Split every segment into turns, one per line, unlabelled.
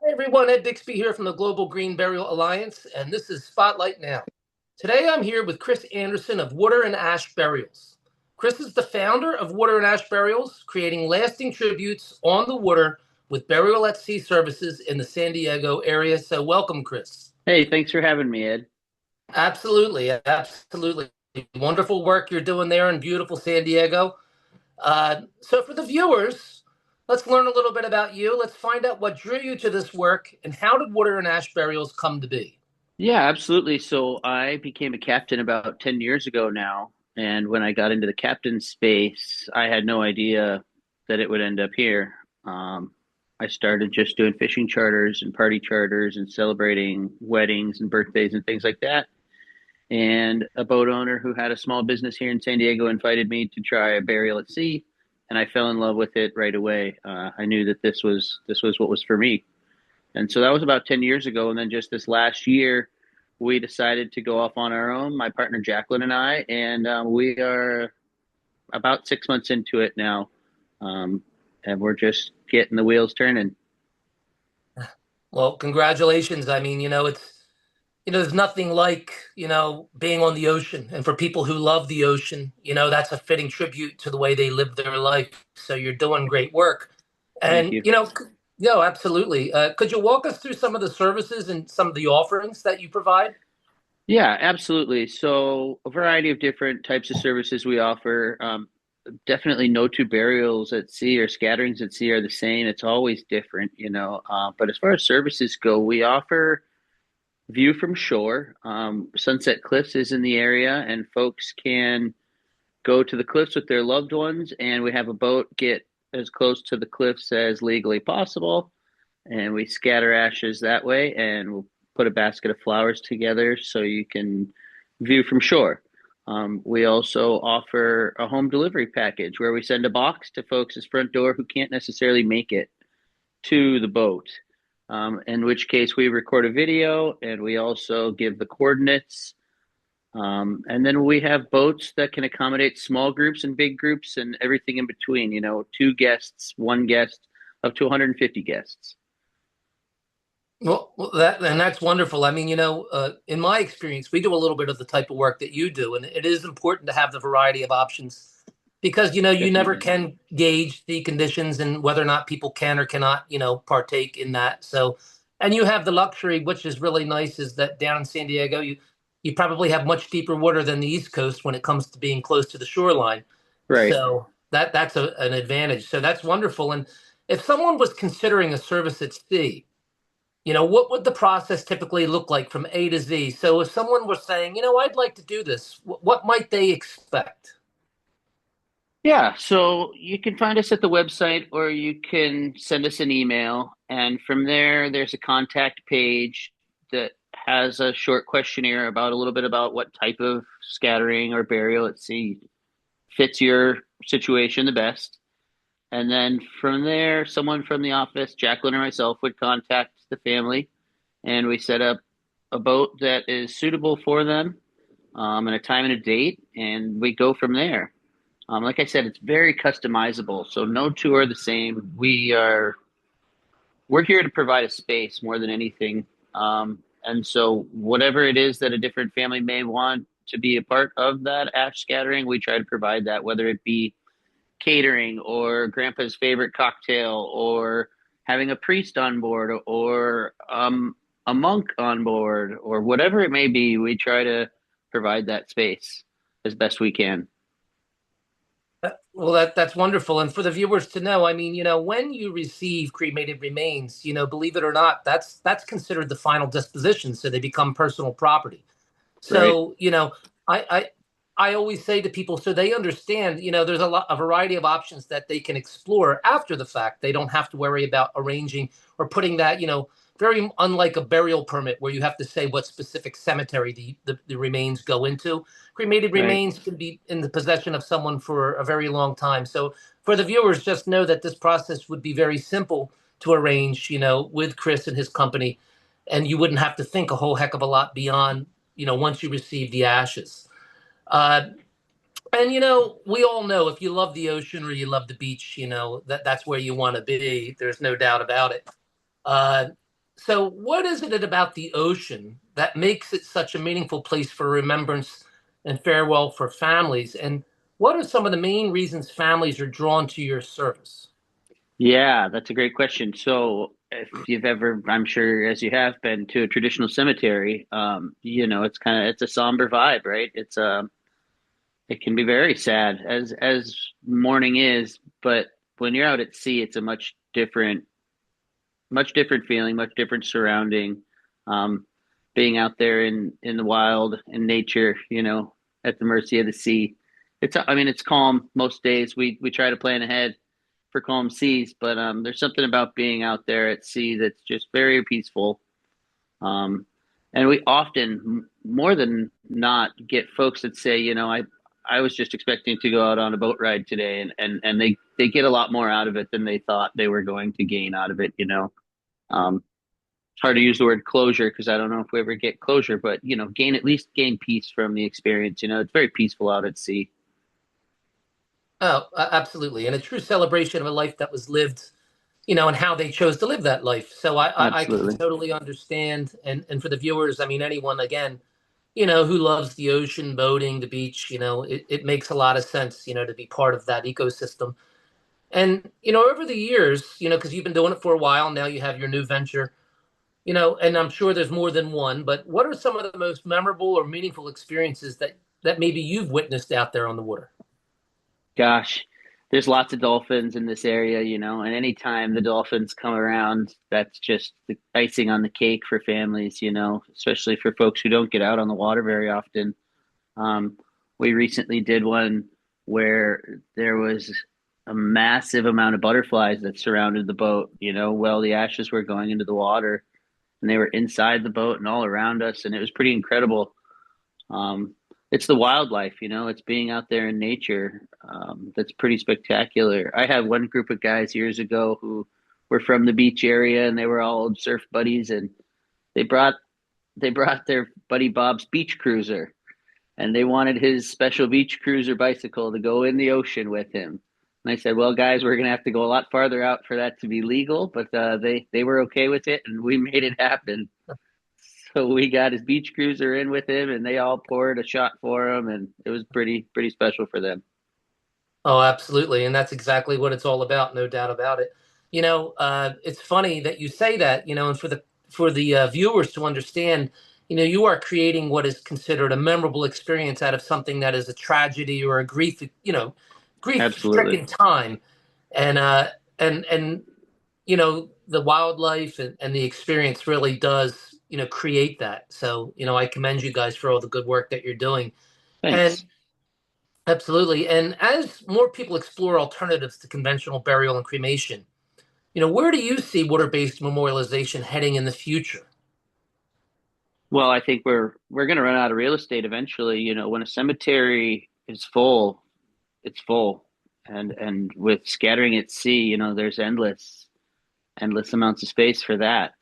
Hi everyone, Ed Bixby here from the Global Green Burial Alliance, and this is Spotlight Now. Today I'm here with Chris Anderson of Water and Ash Burials. Chris is the founder of Water and Ash Burials, creating lasting tributes on the water with burial at sea services in the San Diego area. So welcome, Chris.
Hey, thanks for having me, Ed.
Absolutely, absolutely. Wonderful work you're doing there in beautiful San Diego. So for the viewers, let's learn a little bit about you. Let's find out what drew you to this work and how did Water and Ash Burials come to be?
Yeah, absolutely. So I became a captain about 10 years ago now. And when I got into the captain space, I had no idea that it would end up here. Um, I started just doing fishing charters and party charters and celebrating weddings and birthdays and things like that. And a boat owner who had a small business here in San Diego invited me to try a burial at sea, and I fell in love with it right away. I knew that this was what was for me. And so that was about 10 years ago. And then just this last year, we decided to go off on our own, my partner Jacqueline and I, and we are about 6 months into it now. Um, and we're just getting the wheels turning.
Well, congratulations. I mean, there's nothing like, being on the ocean. And for people who love the ocean, that's a fitting tribute to the way they live their life. So you're doing great work.
Thank
And,
you.
no, absolutely. Could you walk us through some of the services and some of the offerings that you provide?
Yeah, absolutely. So, a variety of different types of services we offer. Definitely no two burials at sea or scatterings at sea are the same. It's always different, you know. But as far as services go, we offer view from shore. Sunset Cliffs is in the area, and folks can go to the cliffs with their loved ones. And we have a boat get as close to the cliffs as legally possible. And we scatter ashes that way, and we'll put a basket of flowers together so you can view from shore. We also offer a home delivery package where we send a box to folks' front door who can't necessarily make it to the boat, in which case we record a video and we also give the coordinates. And then we have boats that can accommodate small groups and big groups and everything in between, you know, two guests, one guest, up to 150 guests.
Well, that's wonderful. I mean, in my experience, we do a little bit of the type of work that you do, and it is important to have the variety of options because you never
Definitely.
can gauge the conditions and whether or not people can or cannot, partake in that. So, and you have the luxury, which is really nice, is that down in San Diego, you probably have much deeper water than the East Coast when it comes to being close to the shoreline.
Right.
So that's an advantage. So that's wonderful. And if someone was considering a service at sea, what would the process typically look like from A to Z? So if someone was saying, I'd like to do this, what might they expect?
Yeah, so you can find us at the website or you can send us an email. And from there, there's a contact page that has a short questionnaire about a little bit about what type of scattering or burial at sea fits your situation the best. And then from there, someone from the office, Jacqueline or myself, would contact the family and we set up a boat that is suitable for them, and a time and a date, and we go from there. Like I said, it's very customizable, so no two are the same. We're here to provide a space more than anything, and so whatever it is that a different family may want to be a part of that ash scattering, we try to provide that, whether it be catering or grandpa's favorite cocktail or having a priest on board or a monk on board or whatever it may be. We try to provide that space as best we can.
Well, that's wonderful. And for the viewers to know, I mean, when you receive cremated remains, believe it or not, that's considered the final disposition, so they become personal property.
Right.
So, I I I always say to people so they understand, there's a variety of options that they can explore after the fact. They don't have to worry about arranging or putting that, very unlike a burial permit where you have to say what specific cemetery the remains go into. Cremated
Right.
remains can be in the possession of someone for a very long time. So for the viewers, just know that this process would be very simple to arrange, with Chris and his company, and you wouldn't have to think a whole heck of a lot beyond, once you receive the ashes. Uh, and we all know if you love the ocean or you love the beach, that's where you want to be. There's no doubt about it. Uh, So, what is it about the ocean that makes it such a meaningful place for remembrance and farewell for families? And what are some of the main reasons families are drawn to your service?
Yeah, that's a great question. So, if you've ever, I'm sure as you have been to a traditional cemetery, it's a somber vibe, right? It can be very sad as mourning is, but when you're out at sea, it's a much different feeling, much different surrounding. Um, Being out there in the wild in nature, at the mercy of the sea. I mean, it's calm most days. We try to plan ahead for calm seas, but there's something about being out there at sea that's just very peaceful. Um, and we often, more than not, get folks that say, I was just expecting to go out on a boat ride today, and they get a lot more out of it than they thought they were going to gain out of it. It's hard to use the word closure because I don't know if we ever get closure, but gain peace from the experience. It's very peaceful out at sea.
Oh, absolutely. And a true celebration of a life that was lived, and how they chose to live that life. So I can
Absolutely.
totally understand. And for the viewers, I mean, anyone, again, who loves the ocean, boating, the beach, it makes a lot of sense, to be part of that ecosystem. And, over the years, because you've been doing it for a while, now you have your new venture, and I'm sure there's more than one, but what are some of the most memorable or meaningful experiences that maybe you've witnessed out there on the water?
Gosh, there's lots of dolphins in this area, and anytime the dolphins come around, that's just the icing on the cake for families, especially for folks who don't get out on the water very often. Um, we recently did one where there was a massive amount of butterflies that surrounded the boat, while the ashes were going into the water, and they were inside the boat and all around us, and it was pretty incredible. It's the wildlife, it's being out there in nature. That's pretty spectacular. I had one group of guys years ago who were from the beach area, and they were all old surf buddies, and they brought they brought their buddy Bob's beach cruiser, and they wanted his special beach cruiser bicycle to go in the ocean with him. And I said, "Well, guys, we're going to have to go a lot farther out for that to be legal," but they were okay with it, and we made it happen. So we got his beach cruiser in with him, and they all poured a shot for him, and it was pretty special for them.
Oh, absolutely. And that's exactly what it's all about, no doubt about it. It's funny that you say that, and for the viewers to understand, you are creating what is considered a memorable experience out of something that is a tragedy or a
Absolutely.
grief-stricken time. And the wildlife and the experience really does, create that. So, I commend you guys for all the good work that you're doing. And
Thanks.
absolutely. And as more people explore alternatives to conventional burial and cremation, where do you see water-based memorialization heading in the future?
Well, I think we're going to run out of real estate eventually. When a cemetery is full, it's full, and with scattering at sea, there's endless amounts of space for that.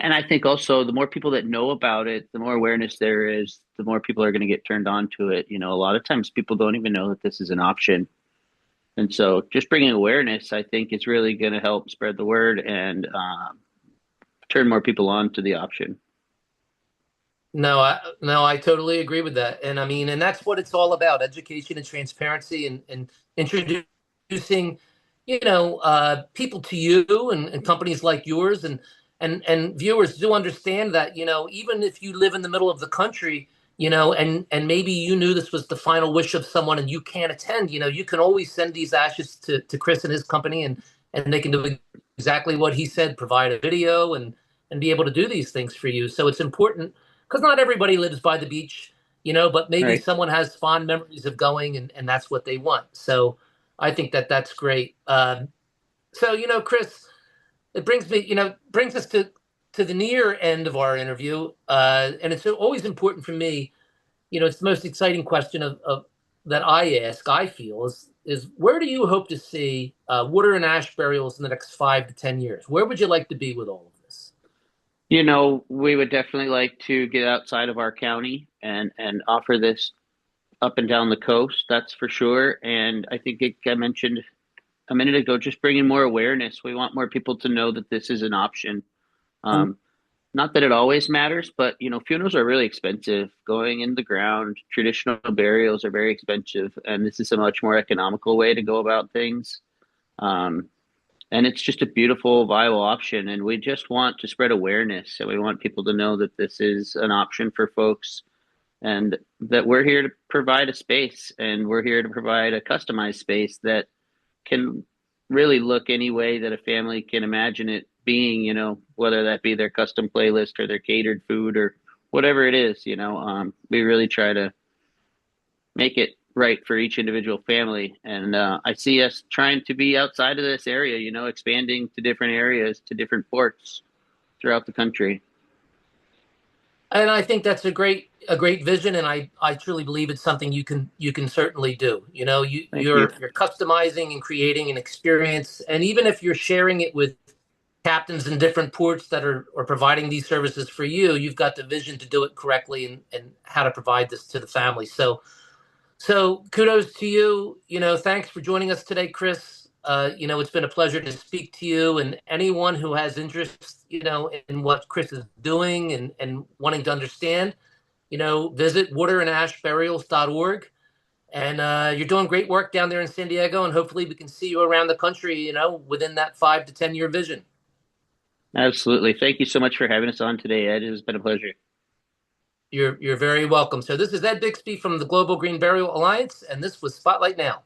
And I think also the more people that know about it, the more awareness there is, the more people are going to get turned on to it. A lot of times people don't even know that this is an option. And so just bringing awareness, I think, is really going to help spread the word and turn more people on to the option.
No, I totally agree with that. And I mean, and that's what it's all about, education and transparency and introducing, people to you and companies like yours and viewers do understand that, even if you live in the middle of the country, and maybe you knew this was the final wish of someone and you can't attend, you can always send these ashes to Chris and his company and they can do exactly what he said, provide a video and be able to do these things for you. So it's important because not everybody lives by the beach, but maybe
Right.
someone has fond memories of going and that's what they want. So I think that that's great. So, Chris, it brings us to the near end of our interview. And it's always important for me, it's the most exciting question of that I ask, I feel is where do you hope to see water and ash burials in the next 5 to 10 years? Where would you like to be with all of this?
We would definitely like to get outside of our county and offer this up and down the coast, that's for sure. And I think I mentioned a minute ago, just bringing more awareness. We want more people to know that this is an option. Um, Not that it always matters, but funerals are really expensive. Going in the ground, traditional burials are very expensive, and this is a much more economical way to go about things. Um, and it's just a beautiful, viable option. And we just want to spread awareness, and we want people to know that this is an option for folks, and that we're here to provide a space, and we're here to provide a customized space that can really look any way that a family can imagine it being, whether that be their custom playlist or their catered food or whatever it is, we really try to make it right for each individual family. And I see us trying to be outside of this area, expanding to different areas, to different ports throughout the country.
And I think that's a great vision, and I truly believe it's something you can certainly do.
Thank you.
You're customizing and creating an experience, and even if you're sharing it with captains in different ports that are providing these services for you, you've got the vision to do it correctly and how to provide this to the family. So kudos to you. Thanks for joining us today, Chris. It's been a pleasure to speak to you, and anyone who has interest, in what Chris is doing and wanting to understand, visit waterandashburials.org. And you're doing great work down there in San Diego, and hopefully we can see you around the country, within that 5 to 10 year vision.
Absolutely. Thank you so much for having us on today, Ed. It has been a pleasure.
You're very welcome. So this is Ed Bixby from the Global Green Burial Alliance, and this was Spotlight Now.